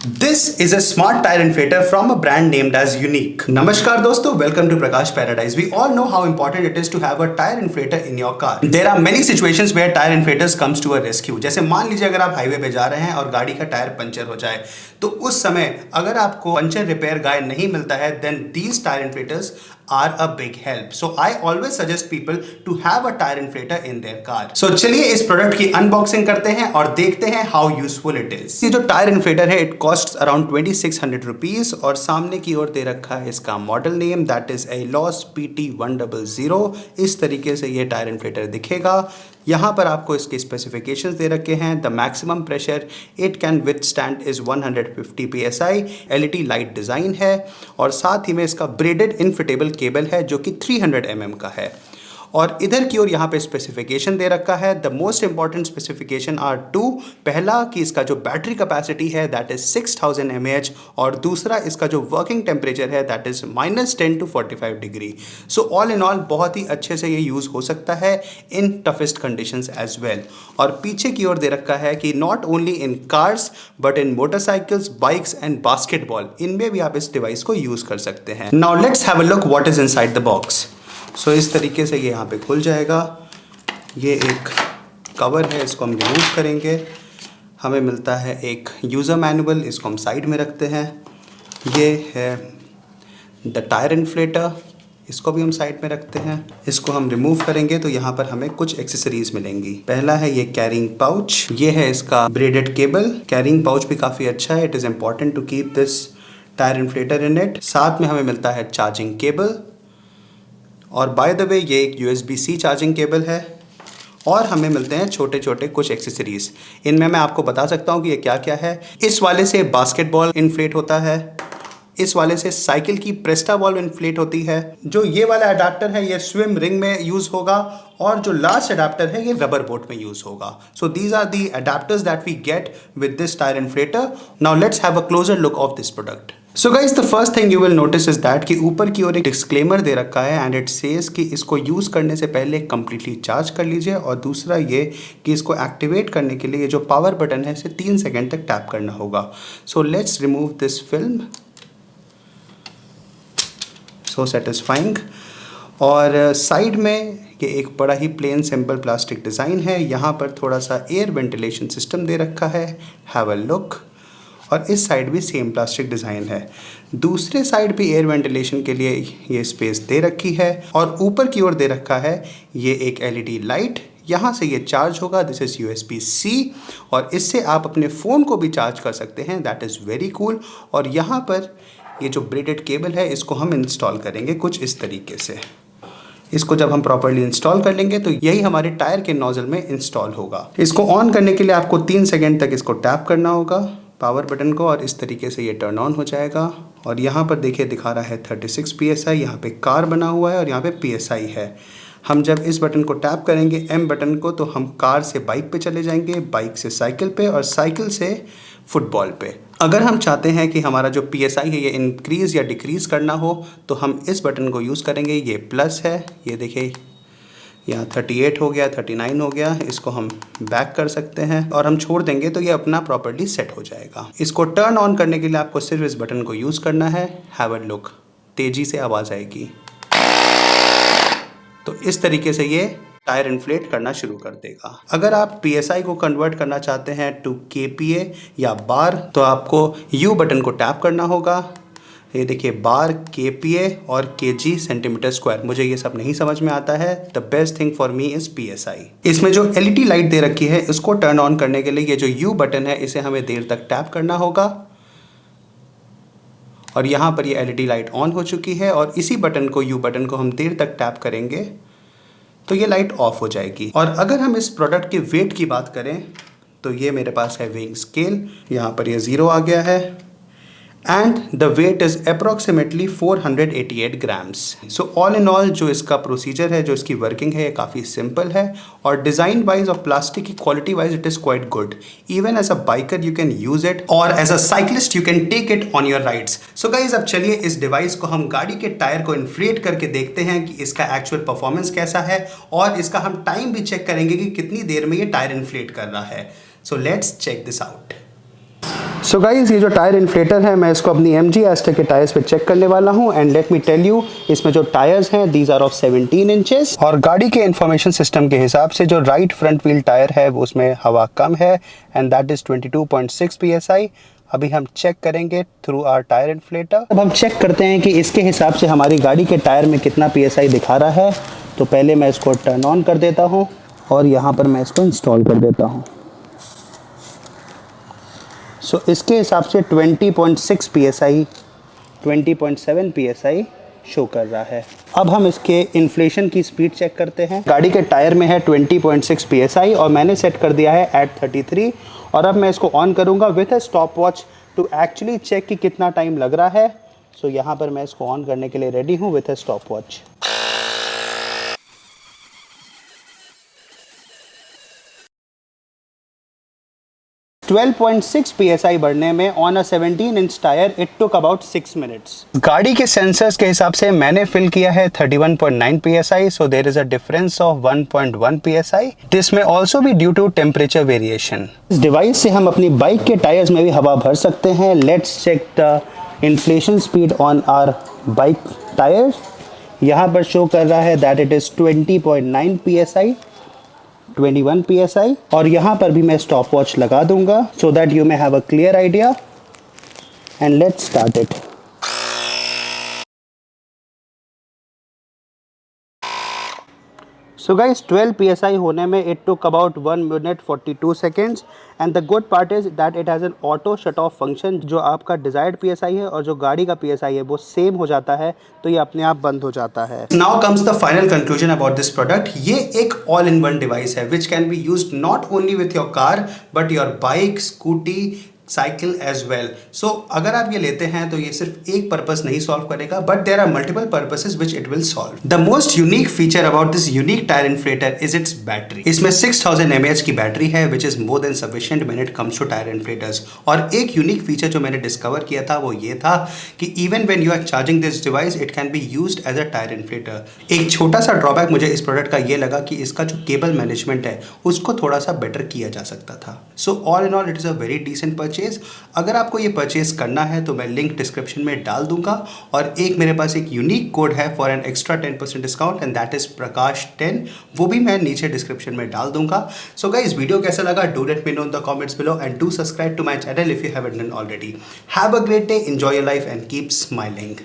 This is a smart tire inflator from a brand named as Unique. नमस्कार दोस्तों, welcome to Prakash Paradise. We all know how important it is to have a tire inflator in your car. There are many situations where tire inflators comes to a rescue. जैसे मान लीजिए अगर आप highway पे जा रहे हैं और गाड़ी का टायर पंचर हो जाए, तो उस समय अगर आपको पंचर रिपेयर गाय नहीं मिलता है, then these tire inflators are a big help. So I always suggest people to have a tire inflator in their car. So चलिए इस प्रोडक्ट की अनबॉक्सिंग करते हैं और देखते हैं how useful it is. ये जो टायर इन्फ्लेटर है it costs around 2600 rupees और सामने की ओर दे रखा है इसका model name, that is ALOS PT100। इस तरीके से ये टायर इन्फ्लेटर दिखेगा। यहाँ पर आपको इसके स्पेसिफिकेशंस दे रखे हैं। The maximum pressure it can withstand is 150 psi। LED light design है और साथ ही में इसका ब्रेडेड इनफिटेबल केबल है जो कि 300 mm का है। और इधर की ओर यहाँ पे स्पेसिफिकेशन दे रखा है। The most important specification are two. पहला कि इसका जो बैटरी कैपेसिटी है दैट इज 6000 mAh और दूसरा इसका जो वर्किंग टेम्परेचर है that is -10 to 45 degree. So all in all बहुत ही अच्छे से ये यूज़ हो सकता है in toughest conditions as well. और पीछे की ओर दे रखा है कि not only in cars but in motorcycles, bikes and basketball, इनमें भी आप इस डिवाइस को यूज़ कर सकते हैं। Now let's have a look what is inside the box. So इस तरीके से ये यहाँ पे खुल जाएगा। ये एक कवर है, इसको हम रिमूव करेंगे। हमें मिलता है एक यूज़र मैनुअल, इसको हम साइड में रखते हैं। ये है द टायर इन्फ्लेटर, इसको भी हम साइड में रखते हैं। इसको हम रिमूव करेंगे तो यहाँ पर हमें कुछ एक्सेसरीज मिलेंगी। पहला है ये कैरिंग पाउच, ये है इसका ब्रेडेड केबल। कैरिंग पाउच भी काफ़ी अच्छा है। It is important to keep this tyre inflator in it. साथ में हमें मिलता है चार्जिंग केबल और बाय द वे ये एक USB-C चार्जिंग केबल है। और हमें मिलते हैं छोटे छोटे कुछ एक्सेसरीज। इनमें मैं आपको बता सकता हूँ कि ये क्या क्या है। इस वाले से बास्केटबॉल इन्फ्लेट होता है, इस वाले से साइकिल की प्रेस्टा बॉल इन्फ्लेट होती है। जो ये वाला अडाप्टर है ये स्विम रिंग में यूज़ होगा और जो लास्ट अडाप्टर है ये रबर बोट में यूज़ होगा। So these are the adapters that we get with this tyre inflator. Now let's have a closer look of this product. So guys the first thing you will notice is that कि ऊपर की ओर एक disclaimer दे रखा है and it says कि इसको use करने से पहले कंप्लीटली चार्ज कर लीजिए। और दूसरा ये कि इसको एक्टिवेट करने के लिए जो पावर बटन है इसे 3 सेकेंड तक टैप करना होगा। So let's remove this film. So satisfying. और साइड में ये एक बड़ा ही प्लेन सिंपल प्लास्टिक डिज़ाइन है। यहाँ पर थोड़ा सा एयर वेंटिलेशन सिस्टम दे रखा है, हैव अ लुक। और इस साइड भी सेम प्लास्टिक डिज़ाइन है। दूसरे साइड भी एयर वेंटिलेशन के लिए ये स्पेस दे रखी है। और ऊपर की ओर दे रखा है ये एक LED लाइट, यहाँ से ये चार्ज होगा। दिस इज़ USB-C और इससे आप अपने फ़ोन को भी चार्ज कर सकते हैं, दैट इज़ वेरी कूल। और यहाँ पर ये जो ब्रेडेड केबल है इसको हम इंस्टॉल करेंगे कुछ इस तरीके से। इसको जब हम प्रॉपर्ली इंस्टॉल कर लेंगे तो यही हमारे टायर के नोजल में इंस्टॉल होगा। इसको ऑन करने के लिए आपको 3 सेकेंड तक इसको टैप करना होगा पावर बटन को और इस तरीके से ये टर्न ऑन हो जाएगा। और यहाँ पर देखिए दिखा रहा है 36 PSI, यहाँ पे कार बना हुआ है और यहाँ पे PSI है। हम जब इस बटन को टैप करेंगे M बटन को तो हम कार से बाइक पे चले जाएंगे, बाइक से साइकिल पे और साइकिल से फुटबॉल पे। अगर हम चाहते हैं कि हमारा जो PSI है ये इंक्रीज़ या डिक्रीज़ करना हो तो हम इस बटन को यूज़ करेंगे। ये प्लस है, ये देखिए यहाँ 38 हो गया, 39 हो गया। इसको हम बैक कर सकते हैं और हम छोड़ देंगे तो ये अपना प्रॉपर्ली सेट हो जाएगा। इसको टर्न ऑन करने के लिए आपको सिर्फ इस बटन को यूज़ करना है। हैव अ लुक, तेज़ी से आवाज़ आएगी। तो इस तरीके से ये टायर इन्फ्लेट करना शुरू कर देगा। अगर आप PSI को कन्वर्ट करना चाहते हैं टू KPA या बार तो आपको U बटन को टैप करना होगा। ये देखिए बार, KPA और kg सेंटीमीटर स्क्वायर, मुझे ये सब नहीं समझ में आता है। The best thing for me is PSI। इसमें जो LED लाइट दे रखी है इसको टर्न ऑन करने के लिए ये जो U बटन है इसे हमें देर तक टैप करना होगा। और यहाँ पर ये LED लाइट ऑन हो चुकी है और इसी बटन को U बटन को हम देर तक टैप करेंगे तो ये लाइट ऑफ हो जाएगी। और अगर हम इस प्रोडक्ट के वेट की बात करें तो ये मेरे पास है वेइंग स्केल, यहाँ पर ये 0 आ गया है and the weight is approximately 488 grams. So all in all जो इसका प्रोसीजर है, जो इसकी वर्किंग है, ये काफ़ी सिंपल है और डिज़ाइन वाइज और प्लास्टिक की quality wise it is quite good. Even as a biker you can use it और as a cyclist you can take it on your rides. So guys अब चलिए इस डिवाइस को हम गाड़ी के टायर को इन्फ्लेट करके देखते हैं कि इसका एक्चुअल परफॉर्मेंस कैसा है और इसका हम टाइम भी चेक करेंगे कि कितनी देर में ये टायर इन्फ्लेट कर रहा है। So let's check this out. So guys, ये जो टायर इन्फ्लेटर है मैं इसको अपनी MG एस्टर के टायर्स पे चेक करने वाला हूँ and let me tell you, इसमें जो टायर्स हैं दीज आर ऑफ 17 इंचेस और गाड़ी के इंफॉर्मेशन सिस्टम के हिसाब से जो राइट फ्रंट व्हील टायर है वो उसमें हवा कम है एंड दैट इज 22.6 PSI। अभी हम चेक करेंगे थ्रू आवर टायर इन्फ्लेटर। अब हम चेक करते हैं कि इसके हिसाब से हमारी गाड़ी के टायर में कितना PSI दिखा रहा है। तो पहले मैं इसको टर्न ऑन कर देता हूँ और यहाँ पर मैं इसको इंस्टॉल कर देता हूँ। सो इसके हिसाब से 20.6 PSI, 20.7 PSI शो कर रहा है। अब हम इसके इन्फ्लेशन की स्पीड चेक करते हैं। गाड़ी के टायर में है 20.6 PSI और मैंने सेट कर दिया है एट 33 और अब मैं इसको ऑन करूंगा with a stopwatch to actually check कि कितना टाइम लग रहा है। सो यहाँ पर मैं इसको ऑन करने के लिए रेडी हूँ with a stop watch. Twelve 12.6 PSI बढ़ने में on a 17 inch tyre it took about 6 minutes. गाड़ी के सेंसर्स के हिसाब से मैंने फिल किया है 31.9 PSI, so there is a difference of 1.1 PSI। This may also be due to temperature variation. इस डिवाइस से हम अपनी बाइक के टायर्स में भी हवा भर सकते हैं। Let's check the inflation speed on our bike tyre. यहाँ पर शो कर रहा है that it is 20.9 PSI, 21 PSI और यहाँ पर भी मैं स्टॉप वॉच लगा दूंगा so that you may have a clear idea and let's start it. So guys, 12 PSI होने में it took about 1 minute 42 seconds and the good part is that it has an auto shut off function. जो आपका desired PSI है और जो गाड़ी का PSI है वो सेम हो जाता है, तो ये अपने आप बंद हो जाता है। Now comes the final conclusion about this product. ये एक ऑल इन वन डिवाइस है which can be used not only with your car but your bike, scooty, cycle as well. So अगर आप ये लेते हैं तो ये सिर्फ एक पर्पस नहीं सॉल्व करेगा but there are multiple purposes which it will solve. The most unique feature about this unique tyre inflator is its battery. इसमें 6000 mAh की बैटरी है which is more than sufficient when it comes to tyre inflators. और एक unique feature जो मैंने discover किया था वो ये था कि even when you are charging this device it can be used as a tyre inflator. एक छोटा सा ड्रॉबैक मुझे इस प्रोडक्ट का ये लगा कि इसका जो केबल मैनेजमेंट है उसको थोड़ा सा बेटर किया जा सकता था। So all in all it is a very decent purchase. अगर आपको ये परचेज करना है तो मैं लिंक डिस्क्रिप्शन में डाल दूंगा और एक मेरे पास एक यूनिक कोड है for an extra 10% discount and that is Prakash 10, वो भी मैं नीचे डिस्क्रिप्शन में डाल दूंगा। सो गाइस, वीडियो कैसा लगा do let me know in the comments below and do subscribe to my channel if you haven't done already. Have a great day, enjoy your life and keep smiling.